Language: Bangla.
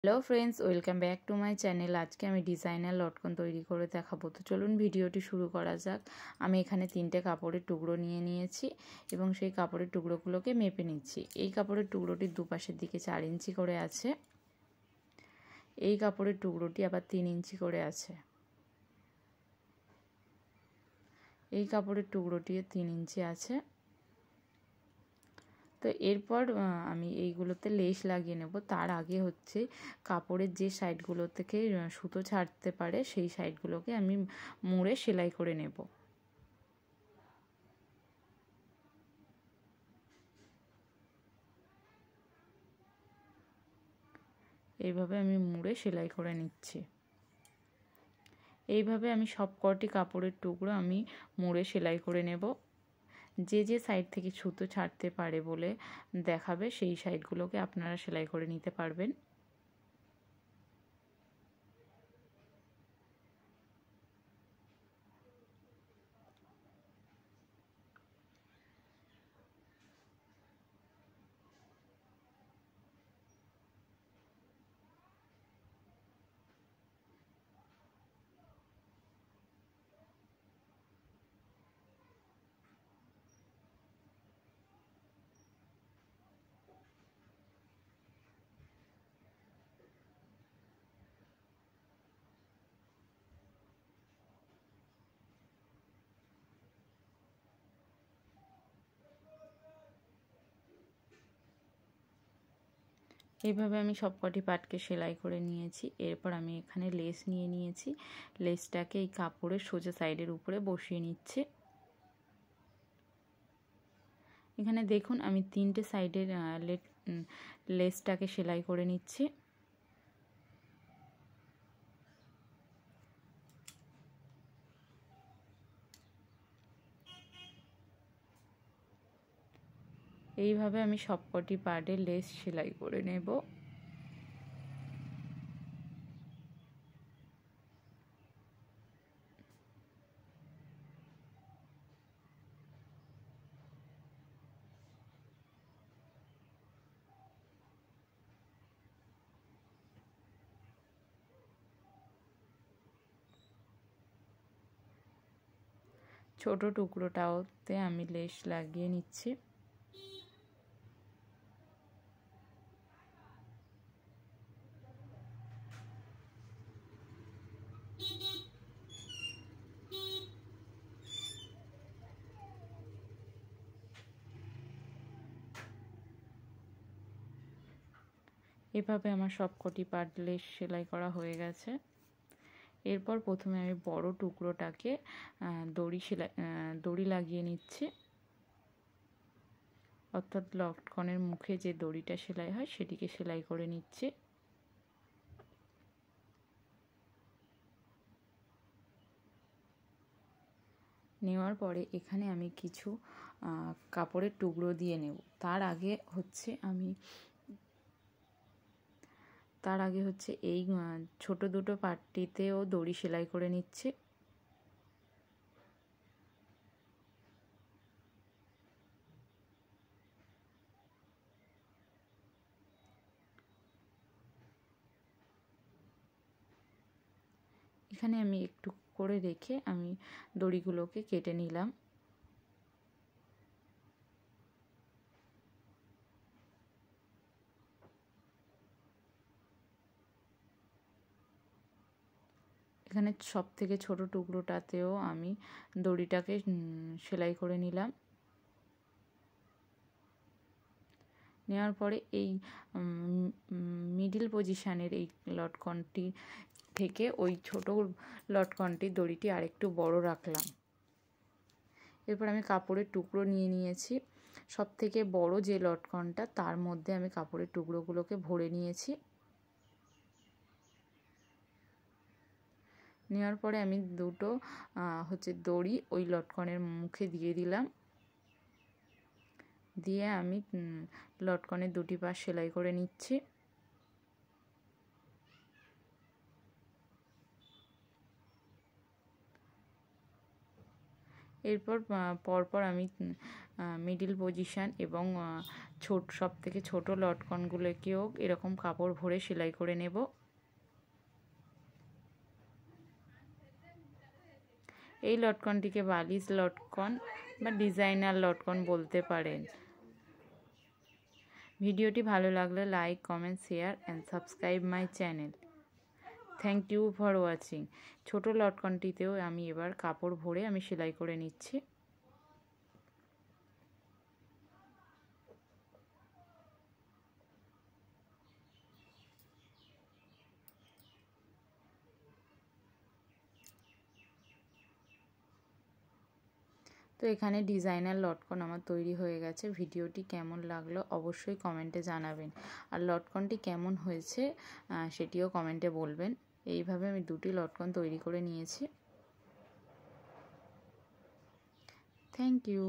Hello friends, welcome back to my channel. আজকে আমি ডিজাইনার লটকন তৈরি করে দেখাবো। তো চলুন ভিডিওটি শুরু করা যাক। আমি এখানে 3টে কাপড়ের টুকরো নিয়ে নিয়েছি এবং সেই কাপড়ের টুকরোগুলোকে মেপে নিচ্ছি। এই কাপড়ের টুকরোটির দুপাশের দিকে 4 ইঞ্চি করে আছে, এই কাপড়ের টুকরোটি আবার 3 ইঞ্চি করে আছে, এই কাপড়ের টুকরোটিও 3 ইঞ্চি আছে। তো এরপর আমি এইগুলোতে লেস লাগিয়ে নেব। তার আগে হচ্ছে কাপড়ের যে সাইডগুলো থেকে সুতো ছাড়তে পারে সেই সাইডগুলোকে আমি মুড়ে সেলাই করে নেব। এইভাবে আমি মুড়ে সেলাই করে নিচ্ছি। এইভাবে আমি সব কটি কাপড়ের টুকরো আমি মুড়ে সেলাই করে নেব। যে যে সাইড থেকে সুতো ছাড়তে পারে বলে দেখাবে সেই সাইডগুলোকে আপনারা সেলাই করে নিতে পারবেন। এইভাবে আমি সব কটি পাটকে সেলাই করে নিয়েছি। এরপর আমি এখানে লেস নিয়ে নিয়েছি। লেসটাকে এই কাপড়ের সোজা সাইডের উপরে বসিয়ে নিচ্ছি। এখানে দেখুন আমি 3টে সাইডের লেসটাকে সেলাই করে নিচ্ছি। এইভাবে আমি সবকটি পার্টে লেস সেলাই করে নেব। ছোট টুকরোটাওতে আমি লেস লাগিয়ে নিচ্ছি। এভাবে আমার সবকটি পার্ট লেস সেলাই করা হয়ে গেছে। এরপর প্রথমে আমি বড় টুকরোটাকে দড়ি লাগিয়ে নিচ্ছি, অর্থাৎ লটকনের মুখে যে দড়িটা সেলাই হয় সেটিকে সেলাই করে নিচ্ছি। নেওয়ার পরে এখানে আমি কিছু কাপড়ের টুকরো দিয়ে নেব। তার আগে হচ্ছে এই ছোট দুটো পাটটিতেও দড়ি সেলাই করে নিচ্ছি। এখানে আমি একটু করে রেখে আমি দড়িগুলোকে কেটে নিলাম। এখানে সব থেকে ছোট টুকরোটাতেও আমি দড়িটাকে সেলাই করে নিলাম। নেওয়ার পরে এই মিডিল পজিশানের এই লটকনটি থেকে ওই ছোট লটকনটির দড়িটি আরেকটু বড় রাখলাম। এরপর আমি কাপড়ের টুকরো নিয়ে নিয়েছি। সব থেকে বড় যে লটকনটা তার মধ্যে আমি কাপড়ের টুকরোগুলোকে ভরে নিয়েছি। নেওয়ার পরে আমি দুটো দড়ি ওই লটকনের মুখে দিয়ে দিলাম। দিয়ে আমি লটকনের দুটি পাশ সেলাই করে নিচ্ছি। এরপর পরপর আমি মিডিল পজিশান এবং সব থেকে ছোটো লটকনগুলোকেও এরকম কাপড় ভরে সেলাই করে নেব। এই লটকনটিকে বালিশ লটকন বা ডিজাইনার লটকন বলতে পারেন। ভিডিওটি ভালো লাগলে like, comment, share and subscribe my channel. Thank you for watching. ছোটো লটকনটিতেও আমি এবার কাপড় ভরে আমি সেলাই করে নিচ্ছি। তো এখানে ডিজাইনার লটকন আমার তৈরি হয়ে গেছে। ভিডিওটি কেমন লাগলো অবশ্যই কমেন্টে জানাবেন, আর লটকনটি কেমন হয়েছে সেটিও কমেন্টে বলবেন। এইভাবে আমি দুটি লটকন তৈরি করে নিয়েছি। Thank you.